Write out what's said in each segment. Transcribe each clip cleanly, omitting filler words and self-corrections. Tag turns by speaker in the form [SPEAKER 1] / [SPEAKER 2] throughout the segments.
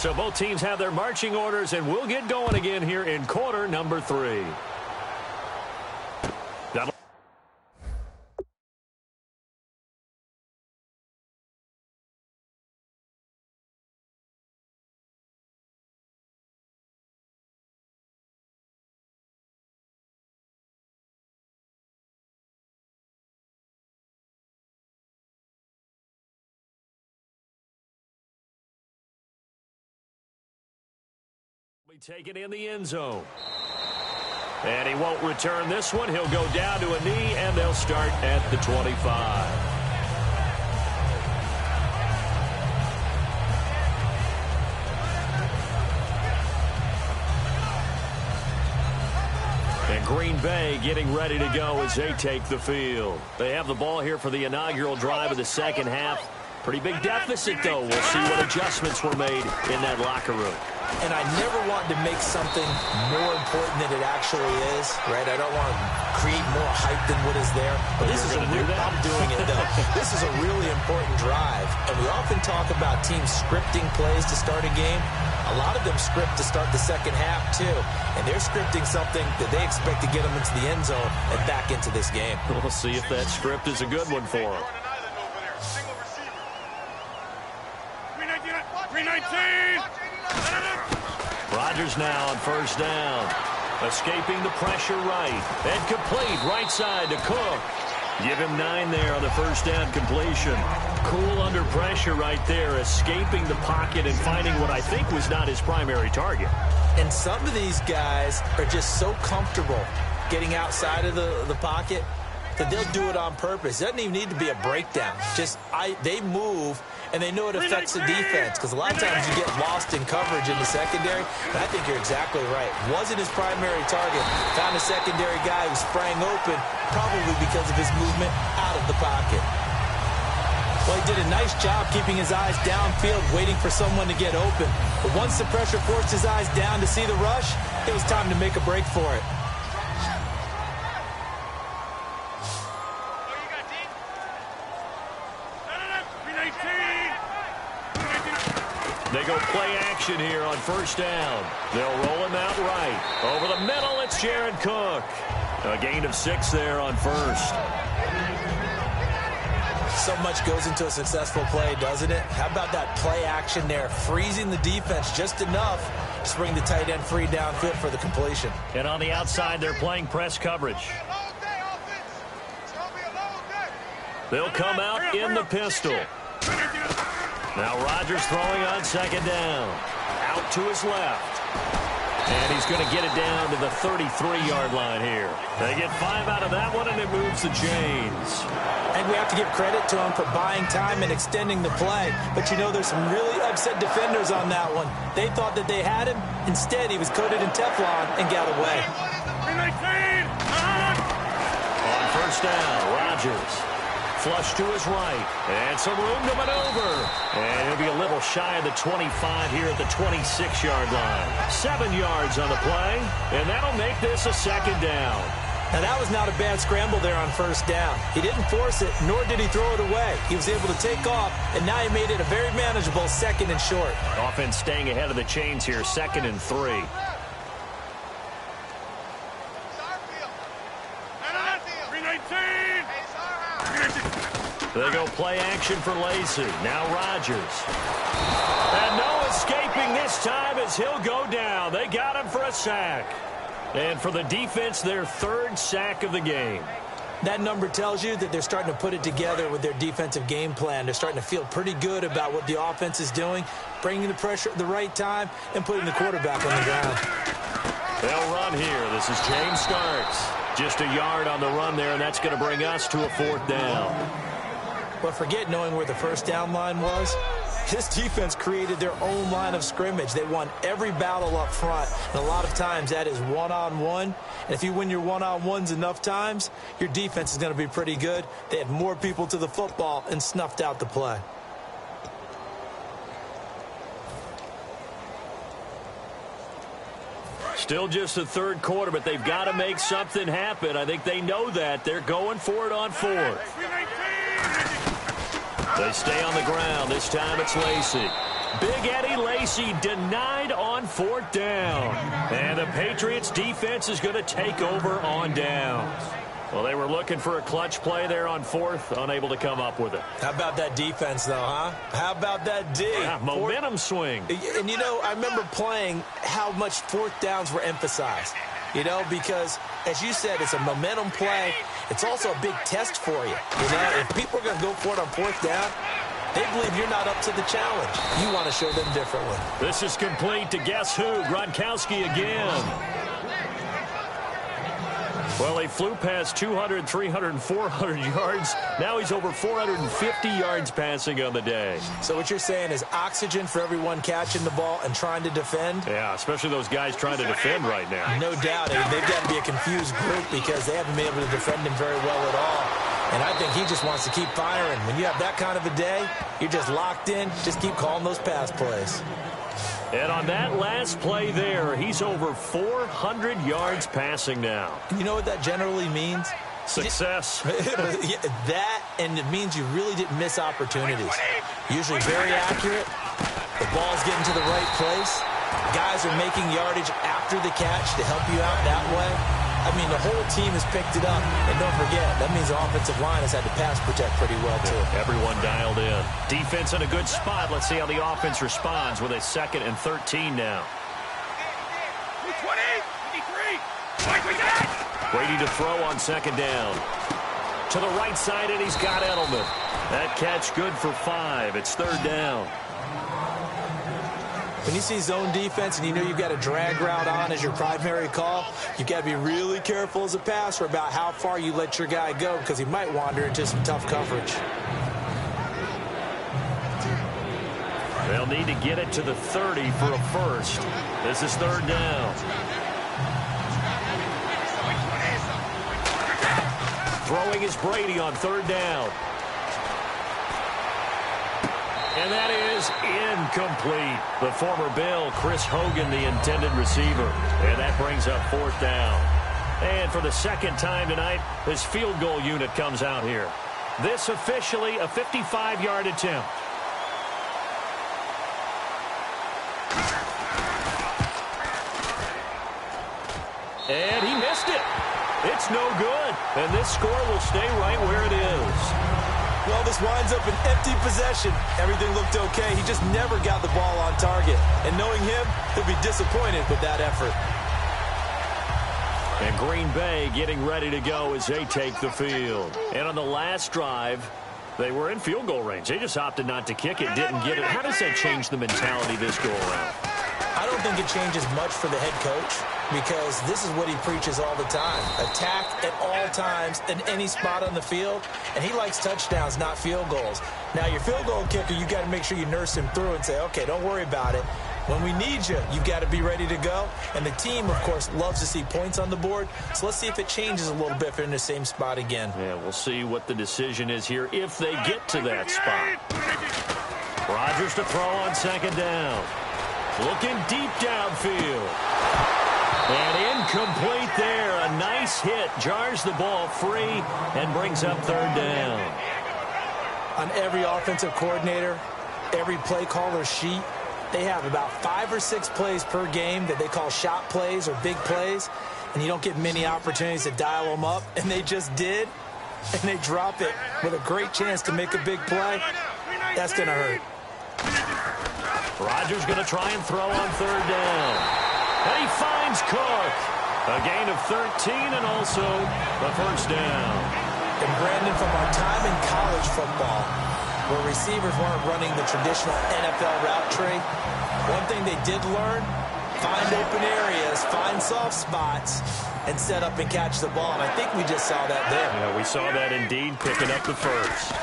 [SPEAKER 1] So both teams have their marching orders, and we'll get going again here in quarter number 3. Taken in the end zone. And he won't return this one. He'll go down to a knee, and they'll start at the 25. And Green Bay getting ready to go as they take the field. They have the ball here for the inaugural drive of the second half. Pretty big deficit, though. We'll see what adjustments were made in that locker room.
[SPEAKER 2] And I never want to make something more important than it actually is, right? I don't want to create more hype than what is there. But this is I'm doing it, though. This is a really important drive. And we often talk about teams scripting plays to start a game. A lot of them script to start the second half, too. And they're scripting something that they expect to get them into the end zone and back into this game.
[SPEAKER 1] We'll see if that script is a good one for them.
[SPEAKER 3] 319.
[SPEAKER 1] Rodgers now on first down. Escaping the pressure right. And complete right side to Cook. Give him 9 there on the first down completion. Cool under pressure right there. Escaping the pocket and finding what I think was not his primary target.
[SPEAKER 2] And some of these guys are just so comfortable getting outside of the pocket that they'll do it on purpose. It doesn't even need to be a breakdown. They move, and they know it affects the defense, because a lot of times you get lost in coverage in the secondary. And I think you're exactly right. Wasn't his primary target. Found a secondary guy who sprang open, probably because of his movement out of the pocket. Well, he did a nice job keeping his eyes downfield, waiting for someone to get open. But once the pressure forced his eyes down to see the rush, it was time to make a break for it.
[SPEAKER 1] They go play action here on first down. They'll roll him out right. Over the middle, it's Jared Cook. A gain of 6 there on first.
[SPEAKER 2] So much goes into a successful play, doesn't it? How about that play action there, freezing the defense just enough to bring the tight end free downfield for the completion.
[SPEAKER 1] And on the outside, they're playing press coverage. They'll come out in the pistol. Now Rodgers throwing on second down. Out to his left. And he's going to get it down to the 33-yard line here. They get 5 out of that one, and it moves the chains.
[SPEAKER 2] And we have to give credit to him for buying time and extending the play. But, you know, there's some really upset defenders on that one. They thought that they had him. Instead, he was coated in Teflon and got away.
[SPEAKER 1] On first down, Rodgers. Flush to his right, and some room to maneuver. And he'll be a little shy of the 25 here at the 26-yard line. 7 yards on the play, and that'll make this a second down.
[SPEAKER 2] Now, that was not a bad scramble there on first down. He didn't force it, nor did he throw it away. He was able to take off, and now he made it a very manageable second and short.
[SPEAKER 1] Offense staying ahead of the chains here, 2nd and 3. They go play action for Lacey. Now Rodgers. And no escaping this time as he'll go down. They got him for a sack. And for the defense, their 3rd sack of the game.
[SPEAKER 2] That number tells you that they're starting to put it together with their defensive game plan. They're starting to feel pretty good about what the offense is doing, bringing the pressure at the right time, and putting the quarterback on the ground.
[SPEAKER 1] They'll run here. This is James Starks. Just a yard on the run there, and that's going to bring us to a 4th down.
[SPEAKER 2] But forget knowing where the first down line was. This defense created their own line of scrimmage. They won every battle up front, and a lot of times that is one-on-one. And if you win your one-on-ones enough times, your defense is going to be pretty good. They had more people to the football and snuffed out the play.
[SPEAKER 1] Still just the 3rd quarter, but they've got to make something happen. I think they know that. They're going for it on 4th. They stay on the ground. This time it's Lacey. Big Eddie Lacy denied on 4th down. And the Patriots defense is going to take over on downs. Well, they were looking for a clutch play there on 4th, unable to come up with it.
[SPEAKER 2] How about that defense, though, huh? How about that D?
[SPEAKER 1] Yeah, momentum swing.
[SPEAKER 2] And, you know, I remember playing how much 4th downs were emphasized. You know, because, as you said, it's a momentum play. It's also a big test for you. You know, if people are going to go for it on 4th down, they believe you're not up to the challenge. You want to show them differently.
[SPEAKER 1] This is complete to guess who? Gronkowski again. Well, he flew past 200, 300, and 400 yards. Now he's over 450 yards passing on the day.
[SPEAKER 2] So what you're saying is oxygen for everyone catching the ball and trying to defend?
[SPEAKER 1] Yeah, especially those guys trying to defend right now.
[SPEAKER 2] No doubt. They've got to be a confused group because they haven't been able to defend him very well at all. And I think he just wants to keep firing. When you have that kind of a day, you're just locked in. Just keep calling those pass plays.
[SPEAKER 1] And on that last play there, he's over 400 yards passing now.
[SPEAKER 2] You know what that generally means?
[SPEAKER 1] Success.
[SPEAKER 2] That, and it means you really didn't miss opportunities. Usually very accurate. The ball's getting to the right place. Guys are making yardage after the catch to help you out that way. I mean, the whole team has picked it up. And don't forget, that means the offensive line has had to pass protect pretty well, too.
[SPEAKER 1] Everyone dialed in. Defense in a good spot. Let's see how the offense responds with a 2nd and 13 now.
[SPEAKER 3] 20, 23.
[SPEAKER 1] Brady to throw on 2nd down. To the right side, and he's got Edelman. That catch good for 5. It's 3rd down.
[SPEAKER 2] When you see zone defense and you know you've got a drag route on as your primary call, you've got to be really careful as a passer about how far you let your guy go because he might wander into some tough coverage.
[SPEAKER 1] They'll need to get it to the 30 for a first. This is 3rd down. Throwing is Brady on 3rd down. And that is incomplete. The former Bill, Chris Hogan, the intended receiver. And that brings up 4th down. And for the 2nd time tonight, this field goal unit comes out here. This officially a 55-yard attempt. And he missed it. It's no good. And this score will stay right where it is.
[SPEAKER 2] Well, this winds up an empty possession. Everything looked okay. He just never got the ball on target. And knowing him, he'll be disappointed with that effort.
[SPEAKER 1] And Green Bay getting ready to go as they take the field. And on the last drive, they were in field goal range. They just opted not to kick it, didn't get it. How does that change the mentality this go around?
[SPEAKER 2] I don't think it changes much for the head coach because this is what he preaches all the time. Attack at all times in any spot on the field, and he likes touchdowns, not field goals. Now, your field goal kicker, you got to make sure you nurse him through and say, okay, don't worry about it. When we need you, you've got to be ready to go. And the team, of course, loves to see points on the board. So let's see if it changes a little bit if they're in the same spot again.
[SPEAKER 1] Yeah, we'll see what the decision is here if they get to that spot. Rodgers to throw on 2nd down. Looking deep downfield. And incomplete there. A nice hit. Jars the ball free and brings up 3rd down.
[SPEAKER 2] On every offensive coordinator, every play caller sheet, they have about 5 or 6 plays per game that they call shot plays or big plays. And you don't get many opportunities to dial them up. And they just did. And they drop it with a great chance to make a big play. That's going to hurt.
[SPEAKER 1] Rodgers going to try and throw on 3rd down. And he finds Cook. A gain of 13 and also the 1st down.
[SPEAKER 2] And Brandon, from our time in college football, where receivers weren't running the traditional NFL route tree, one thing they did learn, find open areas, find soft spots, and set up and catch the ball. And I think we just saw that there.
[SPEAKER 1] Yeah, we saw that indeed, picking up the first.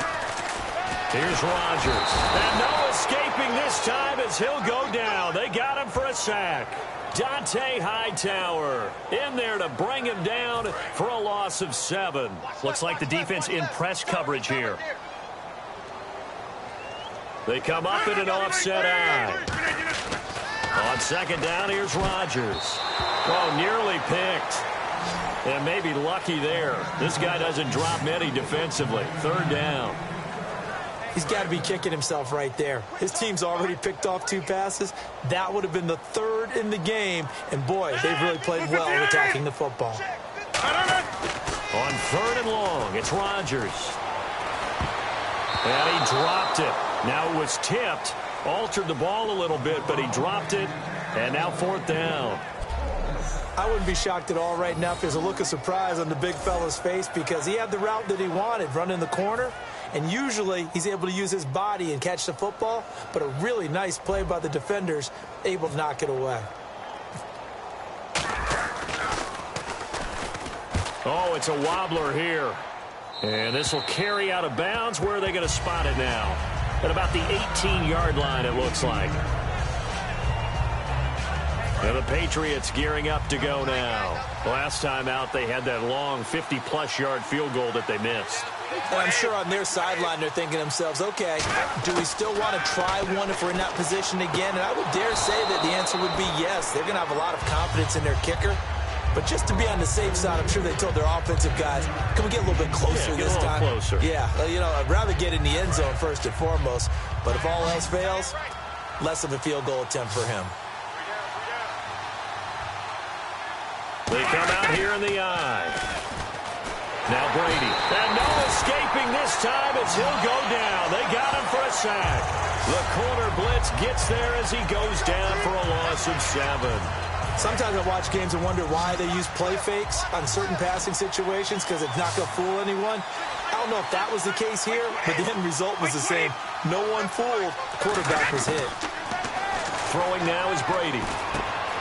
[SPEAKER 1] Here's Rodgers. And no escaping this time as he'll go down. They got him for a sack. Dante Hightower in there to bring him down for a loss of 7. Looks like the defense in press coverage here. They come up in an offset eye. On 2nd down, here's Rodgers. Oh, nearly picked. And maybe lucky there. This guy doesn't drop many defensively. 3rd down.
[SPEAKER 2] He's got to be kicking himself right there. His team's already picked off 2 passes. That would have been the 3rd in the game. And, boy, they've really played well attacking the football.
[SPEAKER 1] On 3rd and long, it's Rodgers. And he dropped it. Now it was tipped, altered the ball a little bit, but he dropped it. And now 4th down.
[SPEAKER 2] I wouldn't be shocked at all right now if there's a look of surprise on the big fella's face because he had the route that he wanted, running the corner. And usually he's able to use his body and catch the football, but a really nice play by the defenders, able to knock it away.
[SPEAKER 1] Oh, it's a wobbler here. And this will carry out of bounds. Where are they going to spot it now? At about the 18-yard line, it looks like. And the Patriots gearing up to go now. Last time out, they had that long 50-plus yard field goal that they missed.
[SPEAKER 2] And I'm sure on their sideline they're thinking to themselves, okay, do we still want to try one if we're in that position again? And I would dare say that the answer would be yes. They're going to have a lot of confidence in their kicker. But just to be on the safe side, I'm sure they told their offensive guys, can we get a little bit closer this time?
[SPEAKER 1] Closer.
[SPEAKER 2] Yeah, you know, I'd rather get in the end zone first and foremost. But if all else fails, less of a field goal attempt for him.
[SPEAKER 1] They come out here in the eye. Now Brady. And no escaping this time as he'll go down. They got him for a sack. The corner blitz gets there as he goes down for a loss of 7.
[SPEAKER 2] Sometimes I watch games and wonder why they use play fakes on certain passing situations because it's not going to fool anyone. I don't know if that was the case here, but the end result was the same. No one fooled. The quarterback was hit.
[SPEAKER 1] Throwing now is Brady.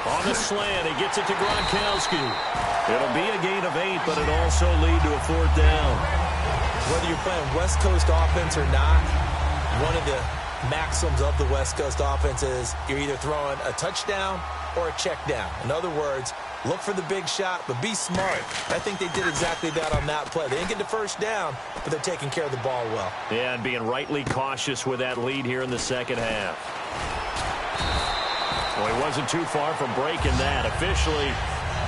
[SPEAKER 1] On the slant, he gets it to Gronkowski. It'll be a gain of 8, but it'll also lead to a 4th down.
[SPEAKER 2] Whether you're playing West Coast offense or not, one of the maxims of the West Coast offense is you're either throwing a touchdown or a check down. In other words, look for the big shot, but be smart. I think they did exactly that on that play. They didn't get the first down, but they're taking care of the ball well.
[SPEAKER 1] Yeah, and being rightly cautious with that lead here in the second half. Well, he wasn't too far from breaking that. Officially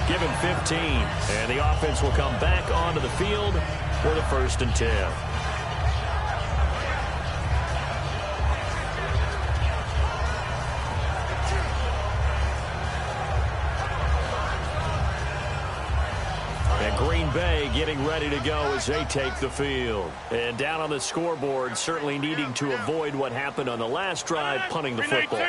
[SPEAKER 1] given 15, and the offense will come back onto the field for the 1st and 10. And Green Bay getting ready to go as they take the field. And down on the scoreboard, certainly needing to avoid what happened on the last drive, punting the football.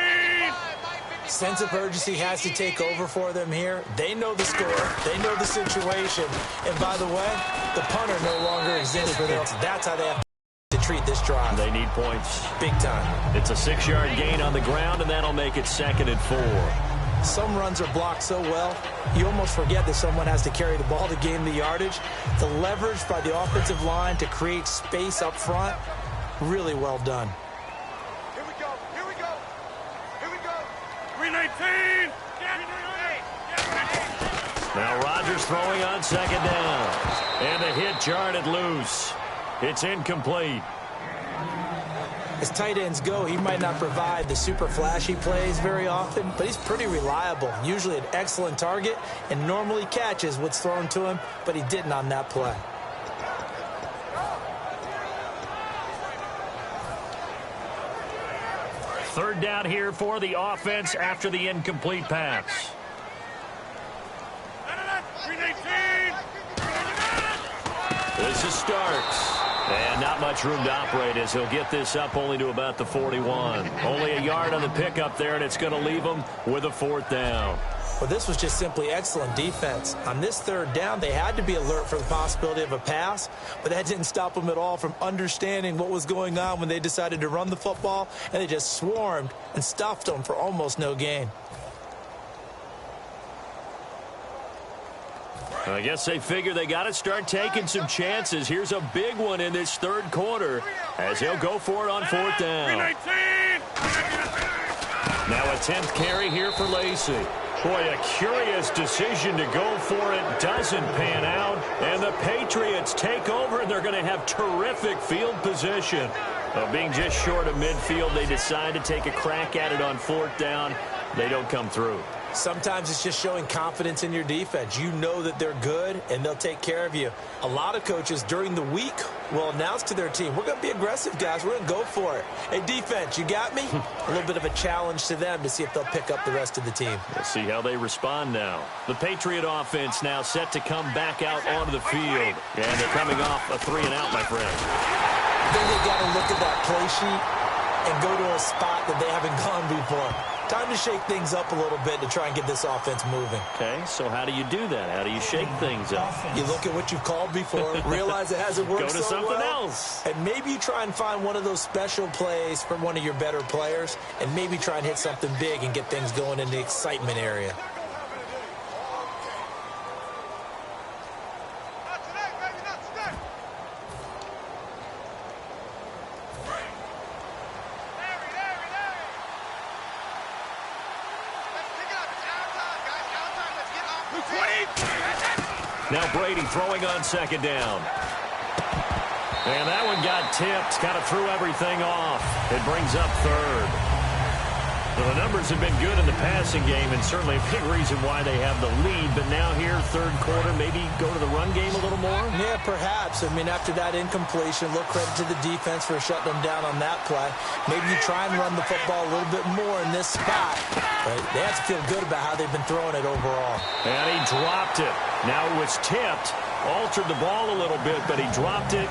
[SPEAKER 2] Sense of urgency has to take over for them here. They know the score. They know the situation. And by the way, the punter no longer exists for them. That's how they have to treat this drive.
[SPEAKER 1] They need points.
[SPEAKER 2] Big time.
[SPEAKER 1] It's a 6-yard gain on the ground, and that'll make it 2nd and 4.
[SPEAKER 2] Some runs are blocked so well, you almost forget that someone has to carry the ball to gain the yardage. The leverage by the offensive line to create space up front, really well done.
[SPEAKER 3] Here we go. Here we go. Here we go. 319.
[SPEAKER 1] Now Rodgers throwing on 2nd down. And the hit jarred it loose. It's incomplete.
[SPEAKER 2] As tight ends go, he might not provide the super flashy plays very often, but he's pretty reliable. Usually an excellent target and normally catches what's thrown to him, but he didn't on that play.
[SPEAKER 1] Third down here for the offense after the incomplete pass. This is Starks. And not much room to operate as he'll get this up only to about the 41. Only a yard on the pickup there, and it's going to leave him with a 4th down.
[SPEAKER 2] Well, this was just simply excellent defense. On this 3rd down, they had to be alert for the possibility of a pass, but that didn't stop them at all from understanding what was going on when they decided to run the football, and they just swarmed and stuffed them for almost no gain.
[SPEAKER 1] I guess they figure they got to start taking some chances. Here's a big one in this 3rd quarter as he'll go for it on 4th down. Now a 10th carry here for Lacey. Boy, a curious decision to go for it doesn't pan out, and the Patriots take over, and they're going to have terrific field position. Being just short of midfield, they decide to take a crack at it on 4th down. They don't come through.
[SPEAKER 2] Sometimes it's just showing confidence in your defense. You know that they're good, and they'll take care of you. A lot of coaches during the week will announce to their team, we're going to be aggressive, guys. We're going to go for it. Hey, defense, you got me? A little bit of a challenge to them to see if they'll pick up the rest of the team.
[SPEAKER 1] We'll see how they respond now. The Patriot offense now set to come back out onto the field. And they're coming off a 3-and-out, my friend.
[SPEAKER 2] I think they've got to look at that play sheet and go to a spot that they haven't gone before. Time to shake things up a little bit to try and get this offense moving.
[SPEAKER 1] Okay, so how do you do that? How do you shake things up?
[SPEAKER 2] You look at what you've called before, realize it hasn't worked
[SPEAKER 1] so well. Go to something else.
[SPEAKER 2] And maybe you try and find one of those special plays from one of your better players, and maybe try and hit something big and get things going in the excitement area.
[SPEAKER 1] Now Brady throwing on second down. And that one got tipped, kind of threw everything off. It brings up third. Well, the numbers have been good in the passing game, and certainly a big reason why they have the lead. But now here, third quarter, maybe go to the run game a little more?
[SPEAKER 2] Yeah, perhaps. I mean, after that incompletion, look credit to the defense for shutting them down on that play. Maybe you try and run the football a little bit more in this spot. But they have to feel good about how they've been throwing it overall.
[SPEAKER 1] And he dropped it. Now it was tipped, altered the ball a little bit, but he dropped it.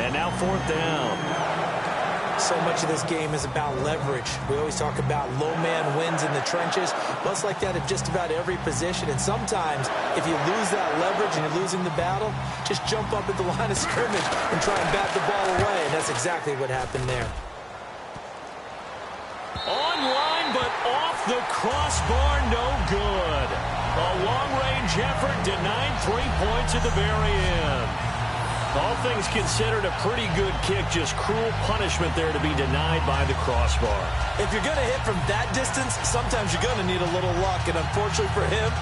[SPEAKER 1] And now fourth down.
[SPEAKER 2] So much of this game is about leverage. We always talk about low man wins in the trenches. Well, it's like that at just about every position. And sometimes, if you lose that leverage and you're losing the battle, just jump up at the line of scrimmage and try and bat the ball away. And that's exactly what happened there.
[SPEAKER 1] Online, but off the crossbar, no good. A long-range effort denied 3 points at the very end. All things considered, a pretty good kick, just cruel punishment there to be denied by the crossbar.
[SPEAKER 2] If you're going to hit from that distance, sometimes you're going to need a little luck, and unfortunately for him,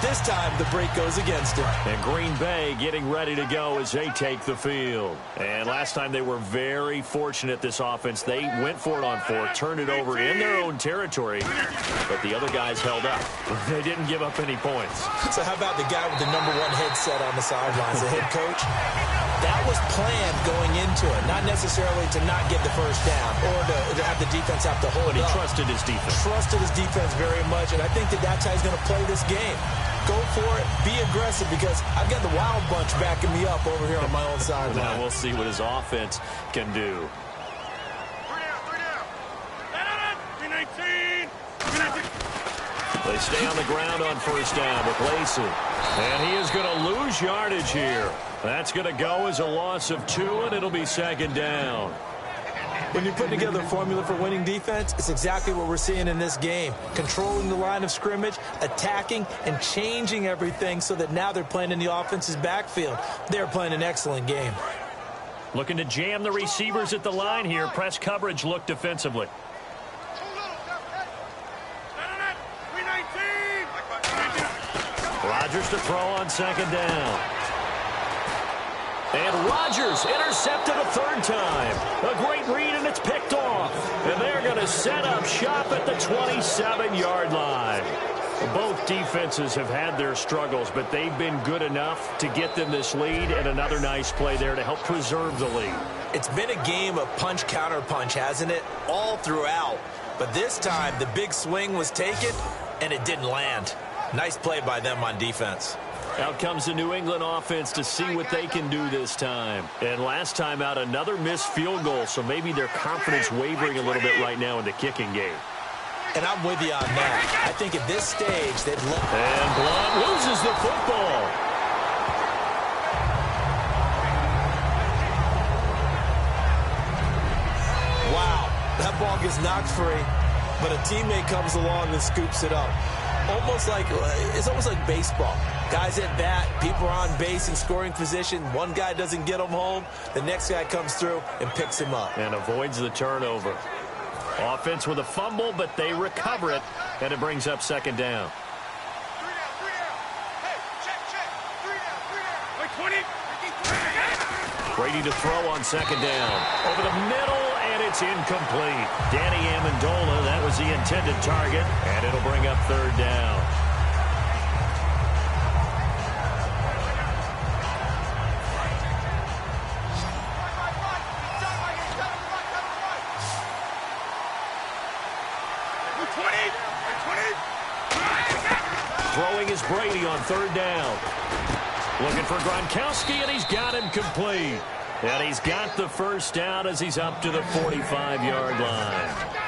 [SPEAKER 2] this time the break goes against him.
[SPEAKER 1] And Green Bay getting ready to go as they take the field. And last time they were very fortunate, this offense. They went for it on fourth, turned it over in their own territory, but the other guys held up. They didn't give up any points.
[SPEAKER 2] So how about the guy with the #1 headset on the sidelines, the head coach? That was planned going into it, not necessarily to not get the first down or to have the defense have to hold
[SPEAKER 1] But he
[SPEAKER 2] up.
[SPEAKER 1] trusted his defense.
[SPEAKER 2] Trusted his defense very much, and I think that that's how he's going to play this game. Go for it, be aggressive, because I've got the wild bunch backing me up over here on my own sideline.
[SPEAKER 1] Now we'll see what his offense can do.
[SPEAKER 3] 319.
[SPEAKER 1] They stay on the ground on first down with Lacey. And he is going to lose yardage here. That's going to go as a loss of 2, and it'll be second down.
[SPEAKER 2] When you put together a formula for winning defense, it's exactly what we're seeing in this game. Controlling the line of scrimmage, attacking, and changing everything so that now they're playing in the offense's backfield. They're playing an excellent game.
[SPEAKER 1] Looking to jam the receivers at the line here. Press coverage look defensively. Rodgers to throw on second down. And Rodgers intercepted a third time. A great read, and it's picked off. And they're going to set up shop at the 27-yard line. Both defenses have had their struggles, but they've been good enough to get them this lead, and another nice play there to help preserve the lead.
[SPEAKER 2] It's been a game of punch-counter-punch, hasn't it? All throughout. But this time, the big swing was taken, and it didn't land. Nice play by them on defense.
[SPEAKER 1] Out comes the New England offense to see what they can do this time. And last time out, another missed field goal, so maybe their confidence wavering a little bit right now in the kicking game.
[SPEAKER 2] And I'm with you on that. I think at this stage, they'd look.
[SPEAKER 1] And Blunt loses the football.
[SPEAKER 2] Wow, that ball gets knocked free, but a teammate comes along and scoops it up. It's almost like baseball. Guys at bat, people are on base in scoring position. One guy doesn't get him home. The next guy comes through and picks him up.
[SPEAKER 1] And avoids the turnover. Offense with a fumble, but they recover it, and it brings up second down.
[SPEAKER 3] 3 down. Hey, check. 3 down. Wait, 20.
[SPEAKER 1] Brady to throw on second down. Over the middle, and it's incomplete. Danny Amendola, that was the intended target, and it'll bring up third down. Brady on third down. Looking for Gronkowski, and he's got him complete. And he's got the first down as he's up to the 45-yard line.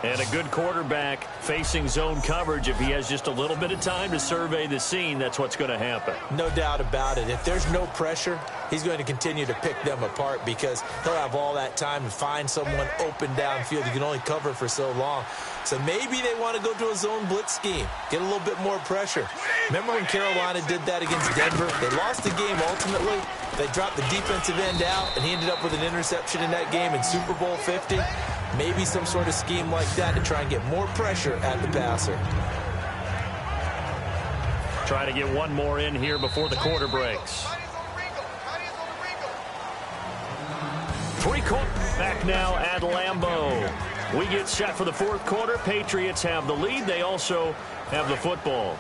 [SPEAKER 1] And a good quarterback facing zone coverage. If he has just a little bit of time to survey the scene, that's what's going to happen.
[SPEAKER 2] No doubt about it. If there's no pressure, he's going to continue to pick them apart because he'll have all that time to find someone open downfield. You can only cover for so long. So maybe they want to go to a zone blitz scheme, get a little bit more pressure. Remember when Carolina did that against Denver? They lost the game ultimately. They dropped the defensive end out, and he ended up with an interception in that game in Super Bowl 50. Maybe some sort of scheme like that to try and get more pressure at the passer.
[SPEAKER 1] Trying to get one more in here before the quarter breaks. Three-quarter back now at Lambeau. We get set for the fourth quarter. Patriots have the lead. They also have the football.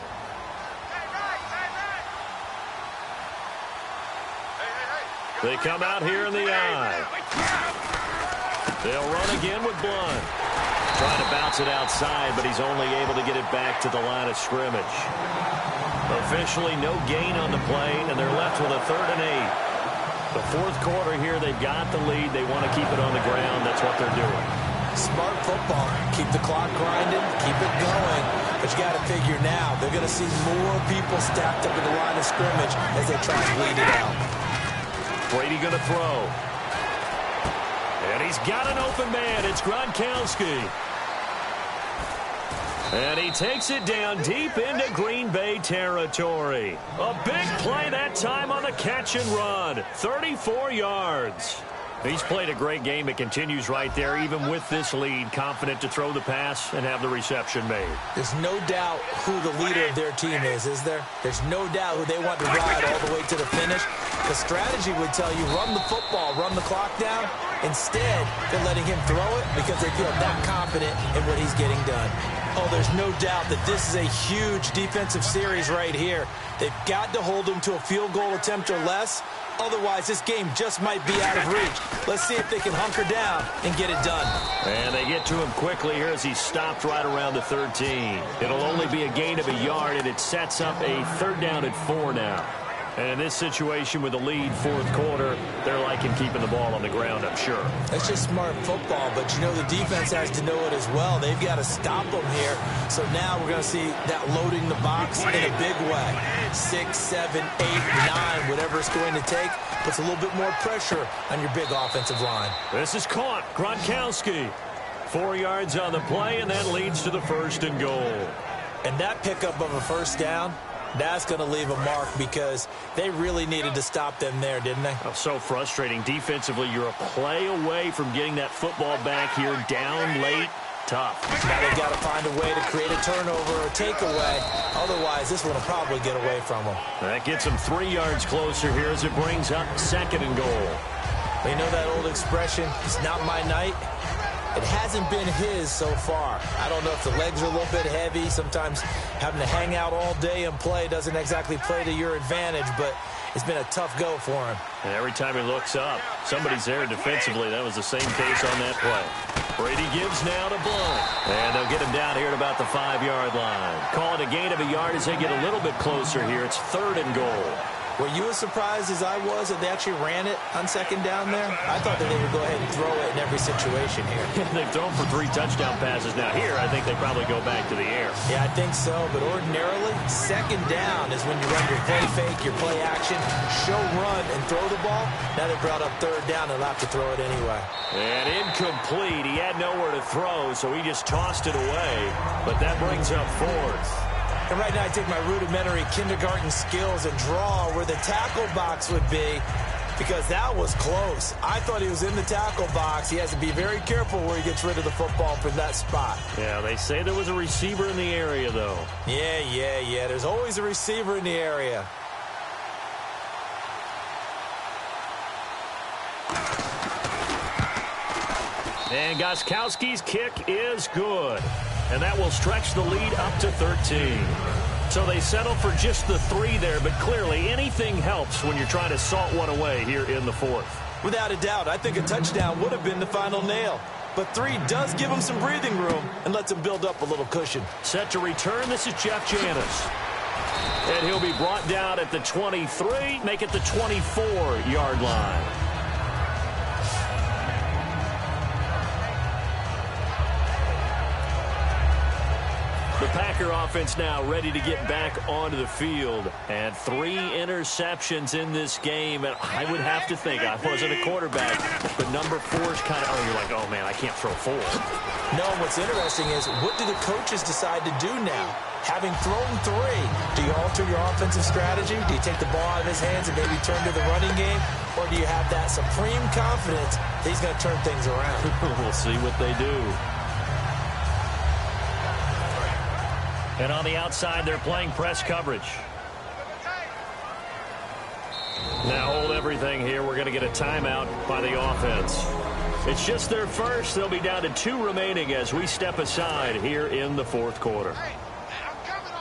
[SPEAKER 1] They come out here in the eye. They'll run again with Blunt. Trying to bounce it outside, but he's only able to get it back to the line of scrimmage. Officially no gain on the play, and they're left with a 3rd and 8. The fourth quarter here, they've got the lead. They want to keep it on the ground. That's what they're doing.
[SPEAKER 2] Smart football. Keep the clock grinding. Keep it going. But you got to figure now, they're going to see more people stacked up at the line of scrimmage as they try to bleed it out.
[SPEAKER 1] Brady going to throw. And he's got an open man. It's Gronkowski. And he takes it down deep into Green Bay territory. A big play that time on the catch and run. 34 yards. He's played a great game. It continues right there, even with this lead. Confident to throw the pass and have the reception made.
[SPEAKER 2] There's no doubt who the leader of their team is there? There's no doubt who they want to ride all the way to the finish. The strategy would tell you, run the football, run the clock down. Instead, they're letting him throw it because they feel that confident in what he's getting done. Oh, there's no doubt that this is a huge defensive series right here. They've got to hold him to a field goal attempt or less. Otherwise, this game just might be out of reach. Let's see if they can hunker down and get it done.
[SPEAKER 1] And they get to him quickly here as he stopped right around the 13. It'll only be a gain of a yard, and it sets up a 3rd down at 4 now. And in this situation with the lead, fourth quarter, they're liking keeping the ball on the ground, I'm sure.
[SPEAKER 2] That's just smart football, but you know the defense has to know it as well. They've got to stop them here. So now we're going to see that loading the box in a big way. 6, 7, 8, 9, whatever it's going to take, puts a little bit more pressure on your big offensive line.
[SPEAKER 1] This is caught. Gronkowski. 4 yards on the play, and that leads to the 1st and goal.
[SPEAKER 2] And that pickup of a 1st down, that's going to leave a mark because they really needed to stop them there, didn't they?
[SPEAKER 1] Oh, so frustrating. Defensively, you're a play away from getting that football back here down late. Tough.
[SPEAKER 2] Now they've got to find a way to create a turnover or a takeaway. Otherwise, this one will probably get away from them.
[SPEAKER 1] That gets them 3 yards closer here as it brings up 2nd and goal.
[SPEAKER 2] You know that old expression, it's not my night? It hasn't been his so far. I don't know if the legs are a little bit heavy. Sometimes having to hang out all day and play doesn't exactly play to your advantage, but it's been a tough go for him.
[SPEAKER 1] And every time he looks up, somebody's there defensively. That was the same case on that play. Brady gives now to Blunt. And they'll get him down here at about the 5-yard line. Call it a gain of a yard as they get a little bit closer here. It's 3rd and goal.
[SPEAKER 2] Were you as surprised as I was that they actually ran it on 2nd down there? I thought that they would go ahead and throw it in every situation here.
[SPEAKER 1] They've thrown for 3 touchdown passes. Now here, I think they probably go back to the air.
[SPEAKER 2] Yeah, I think so. But ordinarily, 2nd down is when you run your play fake, your play action, show run, and throw the ball. Now they brought up 3rd down and they'll have to throw it anyway.
[SPEAKER 1] And incomplete. He had nowhere to throw, so he just tossed it away. But that brings up 4th.
[SPEAKER 2] And right now I take my rudimentary kindergarten skills and draw where the tackle box would be because that was close. I thought he was in the tackle box. He has to be very careful where he gets rid of the football from that spot.
[SPEAKER 1] Yeah, they say there was a receiver in the area, though.
[SPEAKER 2] Yeah. There's always a receiver in the area.
[SPEAKER 1] And Gostkowski's kick is good. And that will stretch the lead up to 13. So they settle for just the 3 there, but clearly anything helps when you're trying to salt one away here in the 4th.
[SPEAKER 2] Without a doubt, I think a touchdown would have been the final nail. But 3 does give them some breathing room and lets them build up a little cushion.
[SPEAKER 1] Set to return, this is Jeff Janis. And he'll be brought down at the 23, make it the 24-yard line. The Packer offense now ready to get back onto the field. And 3 interceptions in this game. And I would have to think, I wasn't a quarterback, but number 4 is kind of, you're like, oh, man, I can't throw 4.
[SPEAKER 2] No, what's interesting is, what do the coaches decide to do now? Having thrown 3, do you alter your offensive strategy? Do you take the ball out of his hands and maybe turn to the running game? Or do you have that supreme confidence that he's going to turn things around?
[SPEAKER 1] We'll see what they do. And on the outside, they're playing press coverage. Now hold everything here. We're going to get a timeout by the offense. It's just their first. They'll be down to 2 remaining as we step aside here in the 4th quarter.
[SPEAKER 3] Hey, I'm coming.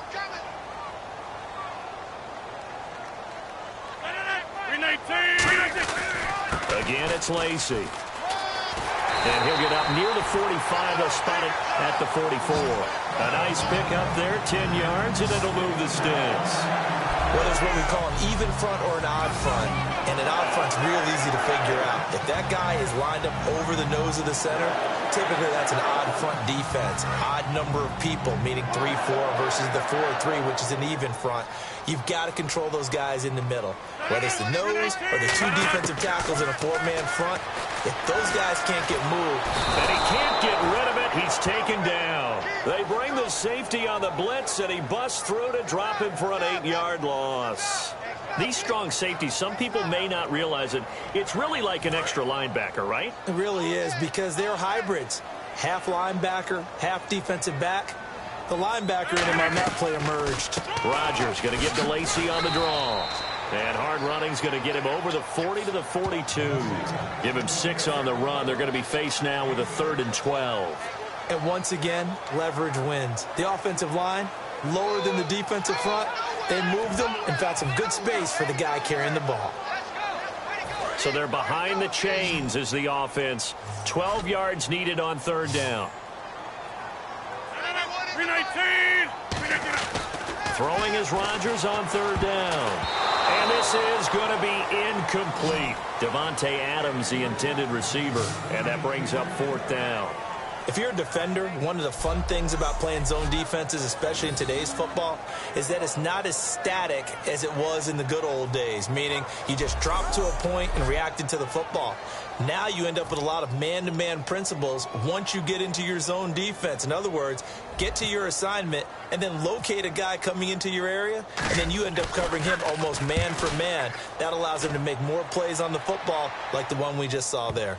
[SPEAKER 1] Again, it's Lacey. And he'll get up near the 45. They'll spot it at the 44. A nice pick up there, 10 yards, and it'll move the sticks.
[SPEAKER 2] Well, there's what we call an even front or an odd front. And an odd front's real easy to figure out. If that guy is lined up over the nose of the center, typically that's an odd front defense. Odd number of people, meaning 3-4 versus the 4-3, which is an even front. You've got to control those guys in the middle. Whether it's the nose or the 2 defensive tackles in a 4-man front, if those guys can't get moved.
[SPEAKER 1] And he can't get rid of it. He's taken down. They bring the safety on the blitz, and he busts through to drop him for an 8-yard loss. These strong safeties, some people may not realize it. It's really like an extra linebacker, right?
[SPEAKER 2] It really is, because they're hybrids. Half linebacker, half defensive back. The linebacker in him on that play emerged.
[SPEAKER 1] Rodgers going to get to Lacey on the draw. And hard running's going to get him over the 40 to the 42. Give him 6 on the run. They're going to be faced now with a 3rd and 12.
[SPEAKER 2] And once again, leverage wins. The offensive line, lower than the defensive front. They moved them and found some good space for the guy carrying the ball.
[SPEAKER 1] So they're behind the chains as the offense. 12 yards needed on 3rd down. Throwing is Rodgers on 3rd down. And this is going to be incomplete. Devontae Adams, the intended receiver. And that brings up 4th down.
[SPEAKER 2] If you're a defender, one of the fun things about playing zone defenses, especially in today's football, is that it's not as static as it was in the good old days, meaning you just drop to a point and reacted to the football. Now you end up with a lot of man-to-man principles once you get into your zone defense. In other words, get to your assignment and then locate a guy coming into your area, and then you end up covering him almost man for man. That allows him to make more plays on the football like the one we just saw there.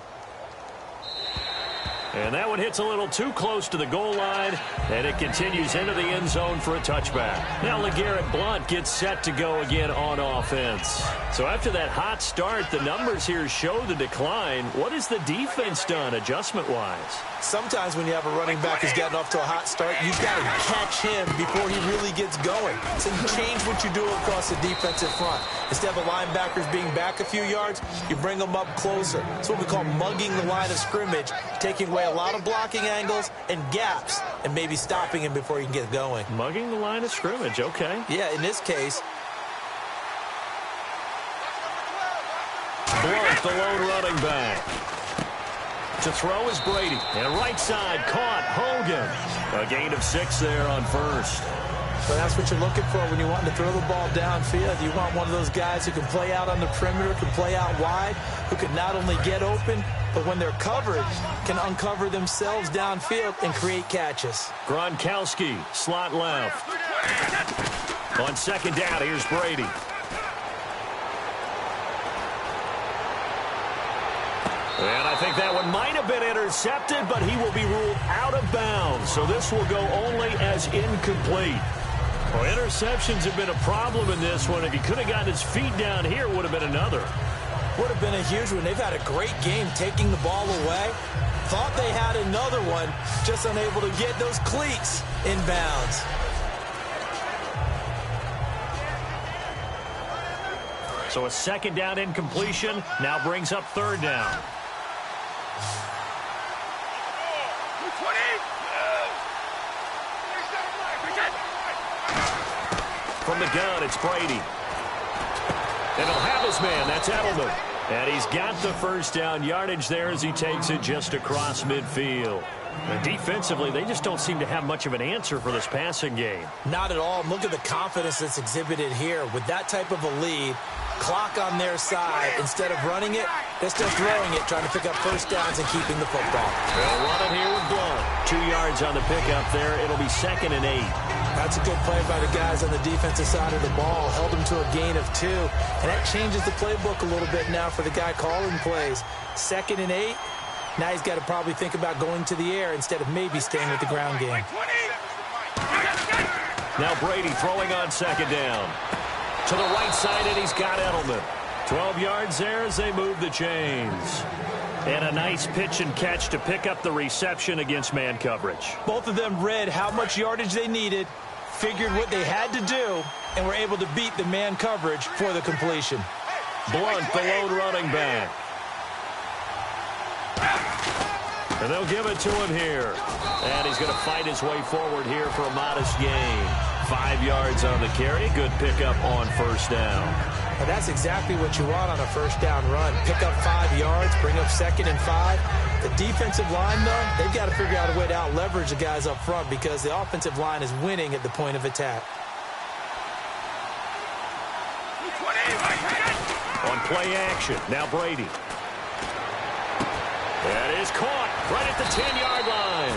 [SPEAKER 1] And that one hits a little too close to the goal line, and it continues into the end zone for a touchback. Now LeGarrette Blount gets set to go again on offense. So after that hot start, the numbers here show the decline. What has the defense done adjustment-wise?
[SPEAKER 2] Sometimes when you have a running back who's gotten off to a hot start, you've got to catch him before he really gets going. So you change what you do across the defensive front. Instead of the linebackers being back a few yards, you bring them up closer. It's what we call mugging the line of scrimmage, taking away a lot of blocking angles and gaps and maybe stopping him before he can get going.
[SPEAKER 1] Mugging the line of scrimmage, okay.
[SPEAKER 2] Yeah, in this case.
[SPEAKER 1] Blount, the lone running back. To throw is Brady. And right side caught Hogan. A gain of 6 there on 1st.
[SPEAKER 2] But that's what you're looking for when you want to throw the ball downfield. You want one of those guys who can play out on the perimeter, can play out wide, who can not only get open, but when they're covered, can uncover themselves downfield and create catches.
[SPEAKER 1] Gronkowski, slot left. On 2nd down, here's Brady. And I think that one might have been intercepted, but he will be ruled out of bounds. So this will go only as incomplete. Well, interceptions have been a problem in this one. If he could have gotten his feet down here, it would have been another.
[SPEAKER 2] Would have been a huge one. They've had a great game taking the ball away. Thought they had another one, just unable to get those cleats in bounds.
[SPEAKER 1] So a 2nd down incompletion now brings up 3rd down. from the gun. It's Brady. And he'll have his man. That's Edelman. And he's got the first down yardage there as he takes it just across midfield. And defensively, they just don't seem to have much of an answer for this passing game.
[SPEAKER 2] Not at all. Look at the confidence that's exhibited here. With that type of a lead, clock on their side, instead of running it, they're still throwing it, trying to pick up first downs and keeping the football.
[SPEAKER 1] They'll run it here with Blunt. 2 yards on the pickup there. It'll be 2nd and 8.
[SPEAKER 2] That's a good play by the guys on the defensive side of the ball. Held them to a gain of 2. And that changes the playbook a little bit now for the guy calling plays. 2nd and 8. Now he's got to probably think about going to the air instead of maybe staying with the ground game.
[SPEAKER 1] Now Brady throwing on 2nd down. To the right side, and he's got Edelman. 12 yards there as they move the chains. And a nice pitch and catch to pick up the reception against man coverage.
[SPEAKER 2] Both of them read how much yardage they needed, figured what they had to do, and were able to beat the man coverage for the completion.
[SPEAKER 1] Blunt, the lone running back. And they'll give it to him here. And he's going to fight his way forward here for a modest gain. 5 yards on the carry. Good pickup on first down.
[SPEAKER 2] And that's exactly what you want on a first down run. Pick up 5 yards, bring up 2nd and 5. The defensive line, though, they've got to figure out a way to out-leverage the guys up front because the offensive line is winning at the point of attack.
[SPEAKER 1] On play action, now Brady. That is caught right at the 10-yard line.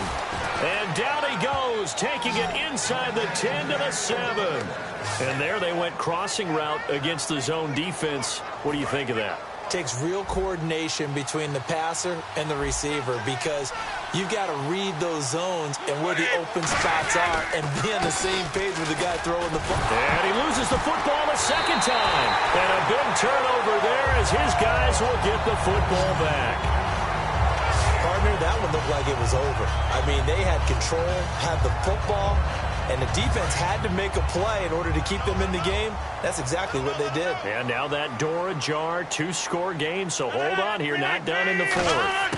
[SPEAKER 1] And down he goes, taking it inside the 10 to the 7. And there they went crossing route against the zone defense. What do you think of that?
[SPEAKER 2] Takes real coordination between the passer and the receiver because you've got to read those zones and where the open spots are and be on the same page with the guy throwing the football.
[SPEAKER 1] And he loses the football a second time. And a big turnover there as his guys will get the football back.
[SPEAKER 2] Partner, that one looked like it was over. I mean, they had control, had the football, and the defense had to make a play in order to keep them in the game. That's exactly what they did.
[SPEAKER 1] And now that door ajar, 2-score game, so hold on here, not done in the 4th.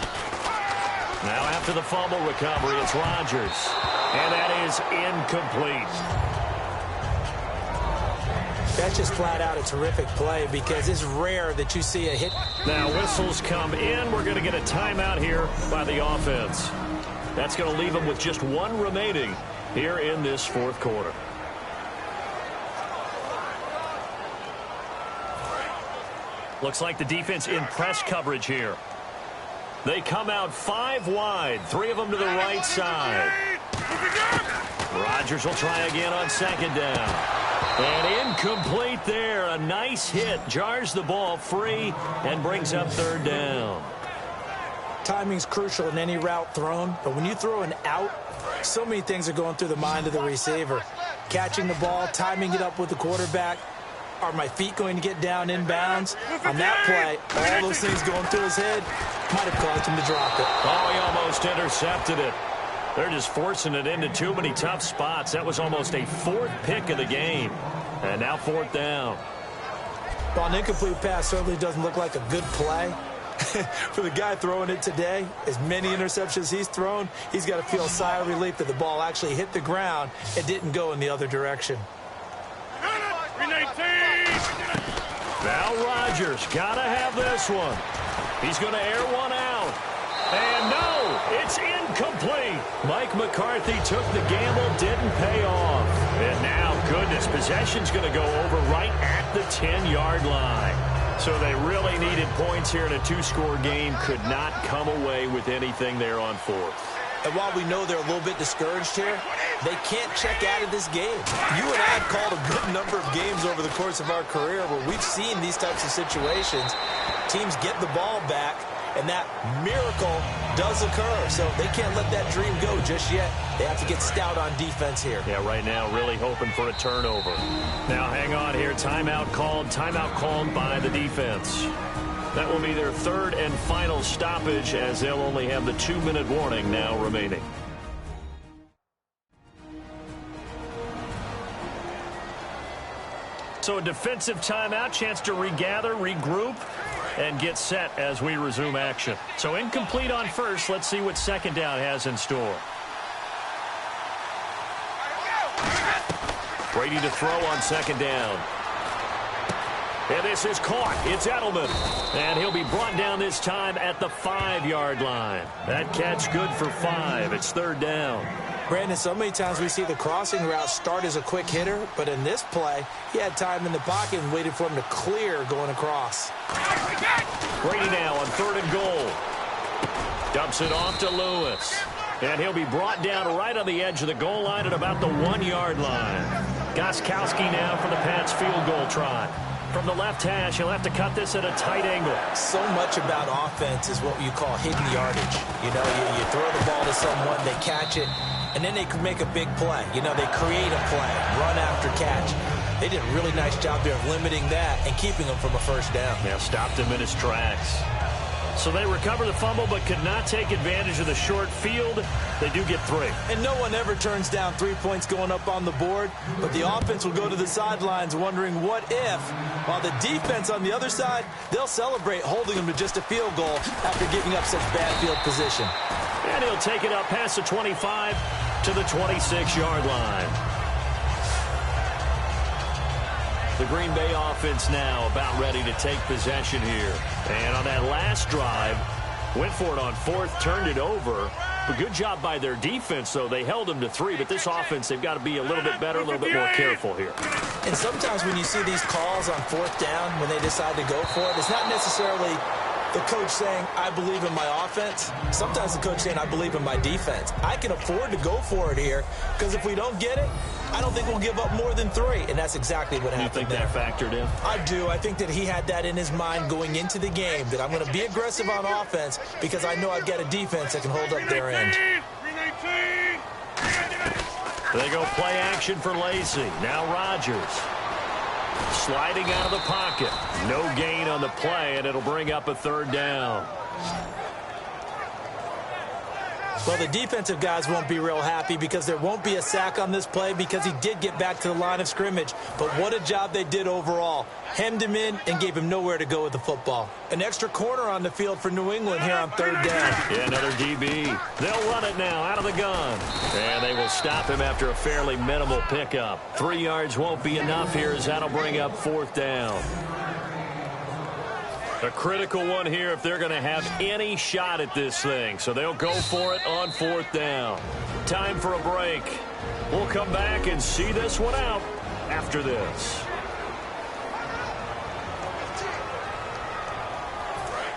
[SPEAKER 1] Now after the fumble recovery, it's Rodgers. And that is incomplete.
[SPEAKER 2] That's just flat out a terrific play because it's rare that you see a hit.
[SPEAKER 1] Now whistles come in. We're going to get a timeout here by the offense. That's going to leave them with just 1 remaining here in this 4th quarter. Looks like the defense in press coverage here. They come out 5 wide, 3 of them to the right side. Rodgers will try again on 2nd down. And incomplete there. A nice hit. Jars the ball free and brings up 3rd down.
[SPEAKER 2] Timing's crucial in any route thrown, but when you throw an out, so many things are going through the mind of the receiver. Catching the ball, timing it up with the quarterback. Are my feet going to get down inbounds? On that play, all those things going through his head might have caused him to drop it.
[SPEAKER 1] Oh, he almost intercepted it. They're just forcing it into too many tough spots. That was almost a 4th pick of the game. And now 4th down.
[SPEAKER 2] Well, an incomplete pass certainly doesn't look like a good play. For the guy throwing it today, as many interceptions he's thrown, he's got to feel a sigh of relief that the ball actually hit the ground and didn't go in the other direction.
[SPEAKER 1] Now Rodgers got to have this one. He's going to air one out. And no, it's incomplete. Mike McCarthy took the gamble, didn't pay off. And now, goodness, possession's going to go over right at the 10-yard line. So they really needed points here in a 2-score game. Could not come away with anything there on 4th.
[SPEAKER 2] And while we know they're a little bit discouraged here, they can't check out of this game. You and I have called a good number of games over the course of our career where we've seen these types of situations. Teams get the ball back, and that miracle does occur. So they can't let that dream go just yet. They have to get stout on defense here.
[SPEAKER 1] Yeah, right now really hoping for a turnover. Now hang on here. Timeout called by the defense. That will be their 3rd and final stoppage as they'll only have the 2-minute warning now remaining. So a defensive timeout, chance to regather, regroup, and get set as we resume action. So incomplete on first. Let's see what 2nd down has in store. Brady to throw on second down. And this is caught. It's Edelman. And he'll be brought down this time at the 5-yard line. That catch good for 5. It's third down.
[SPEAKER 2] Brandon, so many times we see the crossing route start as a quick hitter, but in this play, he had time in the pocket and waited for him to clear going across.
[SPEAKER 1] Brady now on third and goal. Dumps it off to Lewis. And he'll be brought down right on the edge of the goal line at about the 1-yard line. Gostkowski now for the Pats field goal try. From the left hash, he'll have to cut this at a tight angle.
[SPEAKER 2] So much about offense is what you call hidden yardage. You know, you throw the ball to someone, they catch it, and then they can make a big play. You know, they create a play, run after catch. They did a really nice job there of limiting that and keeping him from a first down.
[SPEAKER 1] Yeah, stopped him in his tracks. So they recover the fumble but could not take advantage of the short field. They do get 3.
[SPEAKER 2] And no one ever turns down 3 points going up on the board, but the offense will go to the sidelines wondering what if, while the defense on the other side, they'll celebrate holding them to just a field goal after giving up such bad field position.
[SPEAKER 1] And he'll take it up past the 25 to the 26-yard line. The Green Bay offense now about ready to take possession here. And on that last drive, went for it on fourth, turned it over. A good job by their defense, though. They held them to 3, but this offense, they've got to be a little bit better, a little bit more careful here.
[SPEAKER 2] And sometimes when you see these calls on fourth down, when they decide to go for it, it's not necessarily the coach saying, I believe in my offense. Sometimes the coach saying, I believe in my defense. I can afford to go for it here because if we don't get it, I don't think we'll give up more than 3, and that's exactly what happened there.
[SPEAKER 1] You think that factored in?
[SPEAKER 2] I do. I think that he had that in his mind going into the game, that I'm going to be aggressive on offense because I know I've got a defense that can hold up their end.
[SPEAKER 1] They go play action for Lacy. Now Rodgers. Sliding out of the pocket. No gain on the play, and it'll bring up a third down.
[SPEAKER 2] Well, the defensive guys won't be real happy because there won't be a sack on this play because he did get back to the line of scrimmage. But what a job they did overall. Hemmed him in and gave him nowhere to go with the football. An extra corner on the field for New England here on third down.
[SPEAKER 1] Yeah, another DB. They'll run it now out of the gun. And they will stop him after a fairly minimal pickup. 3 yards won't be enough here as that'll bring up fourth down. A critical one here if they're going to have any shot at this thing. So they'll go for it on fourth down. Time for a break. We'll come back and see this one out after this.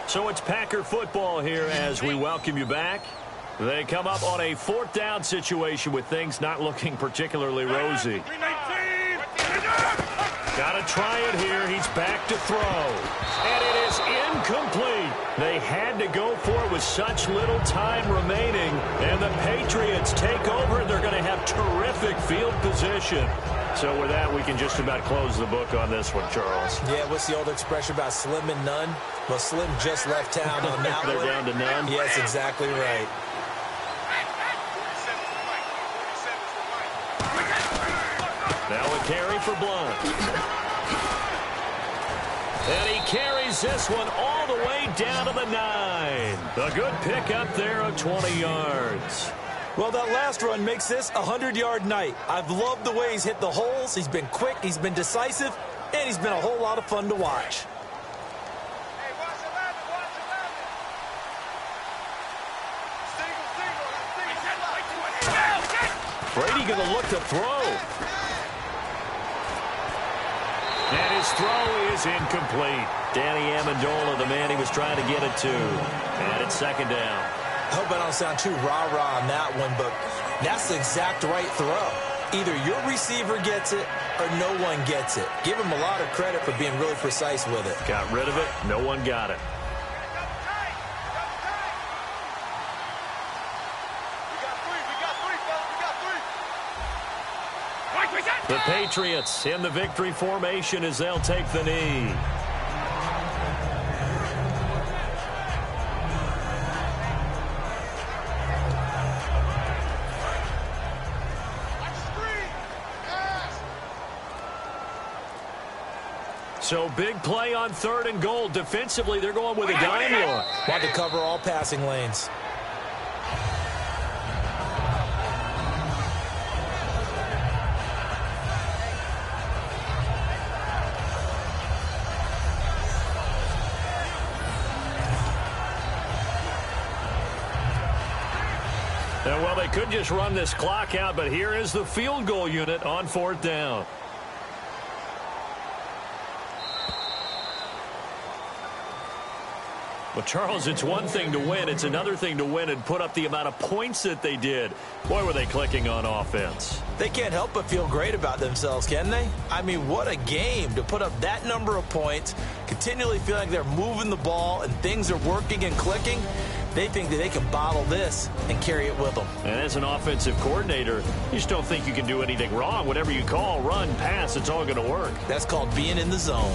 [SPEAKER 1] So it's Packer football here as we welcome you back. They come up on a fourth down situation with things not looking particularly rosy. Got to try it here. He's back to throw. And it is incomplete. They had to go for it with such little time remaining. And the Patriots take over. They're going to have terrific field position. So with that, we can just about close the book on this one, Charles.
[SPEAKER 2] Yeah, what's the old expression about slim and none? Well, Slim just left town on that one.
[SPEAKER 1] They're down to none?
[SPEAKER 2] Yes, exactly right.
[SPEAKER 1] Now a carry for Blunt. And he carries this one all the way down to the 9. A good pickup there of 20 yards.
[SPEAKER 2] Well, that last run makes this a 100-yard night. I've loved the way he's hit the holes. He's been quick, he's been decisive, and he's been a whole lot of fun to watch.
[SPEAKER 1] Brady going to look to throw. And his throw is incomplete. Danny Amendola, the man he was trying to get it to. And it's second down.
[SPEAKER 2] I hope I don't sound too rah-rah on that one, but that's the exact right throw. Either your receiver gets it or no one gets it. Give him a lot of credit for being really precise with it.
[SPEAKER 1] Got rid of it. No one got it. The Patriots in the victory formation as they'll take the knee. So big play on third and goal. Defensively, they're going with a dime look.
[SPEAKER 2] Want to cover all passing lanes.
[SPEAKER 1] And, well, they could just run this clock out, but here is the field goal unit on 4th down. Well, Charles, it's one thing to win. It's another thing to win and put up the amount of points that they did. Boy, were they clicking on offense.
[SPEAKER 2] They can't help but feel great about themselves, can they? I mean, what a game to put up that number of points, continually feel like they're moving the ball and things are working and clicking. They think that they can bottle this and carry it with them.
[SPEAKER 1] And as an offensive coordinator, you just don't think you can do anything wrong. Whatever you call, run, pass, it's all going to work.
[SPEAKER 2] That's called being in the zone.